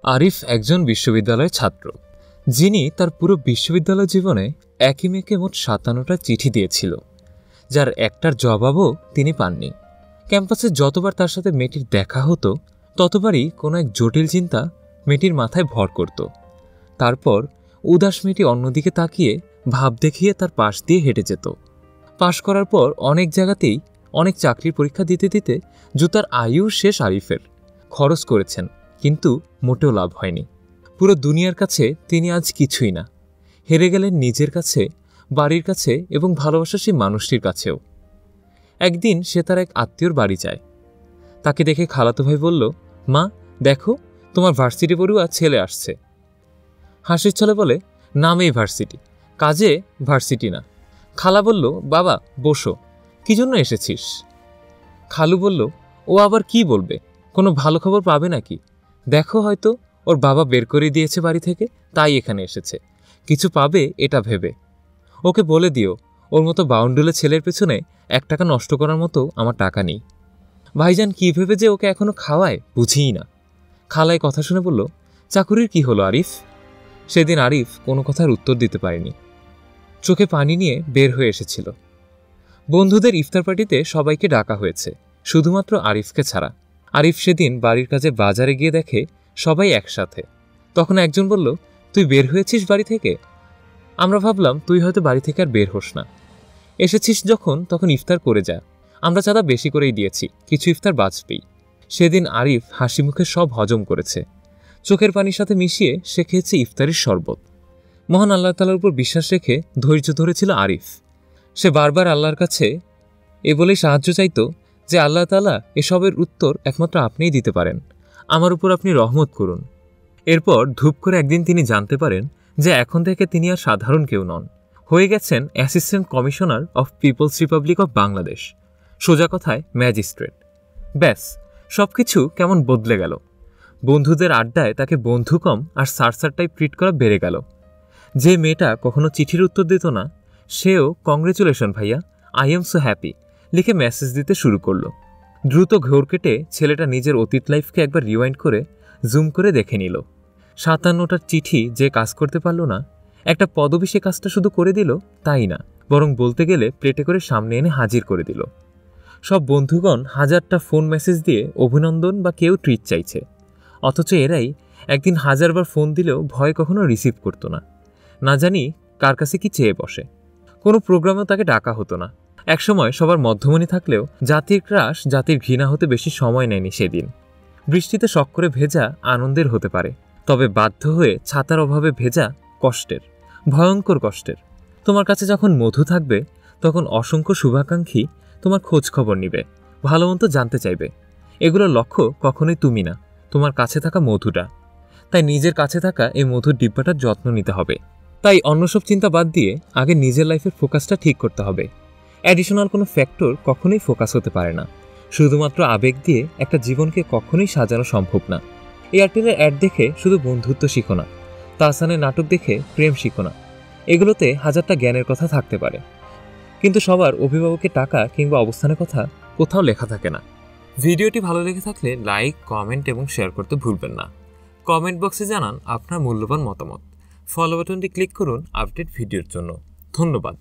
আরিফ একজন বিশ্ববিদ্যালয়ের ছাত্র, যিনি তার পুরো বিশ্ববিদ্যালয় জীবনে একই মেয়েকে মোট ৫৭টা চিঠি দিয়েছিল, যার একটার জবাবও তিনি পাননি। ক্যাম্পাসে যতবার তার সাথে মেয়েটির দেখা হতো, ততবারই কোনো এক জটিল চিন্তা মেয়েটির মাথায় ভর করত। তারপর উদাস মেয়েটি অন্যদিকে তাকিয়ে ভাব দেখিয়ে তার পাশ দিয়ে হেঁটে যেত। পাশ করার পর অনেক জায়গাতেই অনেক চাকরির পরীক্ষা দিতে দিতে জুতার আয়ু শেষ আরিফের। খরচ করেছেন, কিন্তু মোটেও লাভ হয়নি। পুরো দুনিয়ার কাছে তিনি আজ কিছুই না, হেরে গেলেন নিজের কাছে, বাড়ির কাছে এবং ভালোবাসা সেই মানুষটির কাছেও। একদিন সে তার এক আত্মীয়র বাড়ি যায়। তাকে দেখে খালাতো ভাই বলল, মা দেখো, তোমার ভার্সিটি পড়ুয়া ছেলে আসছে। হাসির ছলে বলে, নামেই ভার্সিটি, কাজে ভার্সিটি না। খালা বলল, বাবা বসো, কি জন্য এসেছিস? খালু বলল, ও আবার কি বলবে, কোনো ভালো খবর পাবে নাকি? দেখো, হয়তো ওর বাবা বের করে দিয়েছে বাড়ি থেকে, তাই এখানে এসেছে, কিছু পাবে এটা ভেবে। ওকে বলে দিও, ওর মতো বাউন্ডুলে ছেলের পেছনে 1 টাকা নষ্ট করার মতো আমার টাকা নেই। ভাইজান কী ভেবে যে ওকে এখনো খাওয়ায় বুঝিই না। খালায় কথা শুনে বলল, চাকুরির কি হলো আরিফ? সেদিন আরিফ কোনো কথার উত্তর দিতে পারেনি, চোখে পানি নিয়ে বের হয়ে এসেছিল। বন্ধুদের ইফতার পার্টিতে সবাইকে ডাকা হয়েছে, শুধুমাত্র আরিফকে ছাড়া। আরিফ সেদিন বাড়ির কাজে বাজারে গিয়ে দেখে সবাই একসাথে। তখন একজন বলল, তুই বের হয়েছিস বাড়ি থেকে? আমরা ভাবলাম তুই হয়তো বাড়ি থেকে আর বের হোস না, এসেছিস যখন তখন ইফতার করে যা, আমরা চাঁদা বেশি করেই দিয়েছি, কিছু ইফতার বাঁচবেই। সেদিন আরিফ হাসি মুখে সব হজম করেছে, চোখের পানির সাথে মিশিয়ে সে খেয়েছে ইফতারির শরবত। মহান আল্লাহ তাআলার উপর বিশ্বাস রেখে ধৈর্য ধরেছিল আরিফ। সে বারবার আল্লাহর কাছে এ বলেই সাহায্য চাইত যে, আল্লাহ তাআলা এসবের উত্তর একমাত্র আপনিই দিতে পারেন, আমার উপর আপনি রহমত করুন। এরপর ধূপ করে একদিন তিনি জানতে পারেন যে এখন থেকে তিনি আর সাধারণ কেউ নন, হয়ে গেছেন assistant commissioner of people's republic of Bangladesh, সোজা কথায় ম্যাজিস্ট্রেট। ব্যাস, সব কিছু কেমন বদলে গেল। বন্ধুদের আড্ডায় তাকে বন্ধু কম আর সার টাইপ ট্রিট করা বেড়ে গেল। যে মেয়েটা কখনো চিঠির উত্তর দিত না, সেও কংগ্রেচুলেশন ভাইয়া, আই এম সো হ্যাপি লিখে মেসেজ দিতে শুরু করলো। দ্রুত ঘোর কেটে ছেলেটা নিজের অতীত লাইফকে একবার রিওয়াইন্ড করে জুম করে দেখে নিল। ৫৭টার চিঠি যে কাজ করতে পারল না, একটা পদবি সে কাজটা শুধু করে দিল তাই না, বরং বলতে গেলে প্লেটে করে সামনে এনে হাজির করে দিল। সব বন্ধুগণ 1000টা ফোন মেসেজ দিয়ে অভিনন্দন বা কেউ ট্রিট চাইছে, অথচ এরাই একদিন 1000বার ফোন দিলেও ভয় কখনো রিসিভ করতো না, না জানি কার কাছে কি চেয়ে বসে। কোনো প্রোগ্রামেও তাকে ডাকা হতো না। একসময় সবার মধ্যমণি থাকলেও জাতির ক্রাশ, জাতির ঘৃণা হতে বেশি সময় নেয়নি সেদিন। বৃষ্টিতে শখ করে ভেজা আনন্দের হতে পারে, তবে বাধ্য হয়ে ছাতার অভাবে ভেজা কষ্টের, ভয়ঙ্কর কষ্টের। তোমার কাছে যখন মধু থাকবে, তখন অসংখ্য শুভাকাঙ্ক্ষী তোমার খোঁজ খবর নিবে, ভালো মতো জানতে চাইবে। এগুলোর লক্ষ্য কখনোই তুমি না, তোমার কাছে থাকা মধুটা। তাই নিজের কাছে থাকা এই মধুর ডিব্বাটার যত্ন নিতে হবে। তাই অন্য সব চিন্তা বাদ দিয়ে আগে নিজের লাইফের ফোকাসটা ঠিক করতে হবে। অ্যাডিশনাল কোনো ফ্যাক্টর কখনোই ফোকাস হতে পারে না। শুধুমাত্র আবেগ দিয়ে একটা জীবনকে কখনোই সাজানো সম্ভব না। এয়ারটেলের অ্যাড দেখে শুধু বন্ধুত্ব শিখো না, তাহসানের নাটক দেখে প্রেম শিখো না। এগুলোতে 1000টা জ্ঞানের কথা থাকতে পারে, কিন্তু সবার অভিভাবকের টাকা কিংবা অবস্থানের কথা কোথাও লেখা থাকে না। ভিডিওটি ভালো লেগে থাকলে লাইক, কমেন্ট এবং শেয়ার করতে ভুলবেন না। কমেন্ট বক্সে জানান আপনার মূল্যবান মতামত। ফলো বাটনটি ক্লিক করুন আপডেট ভিডিওর জন্য। ধন্যবাদ।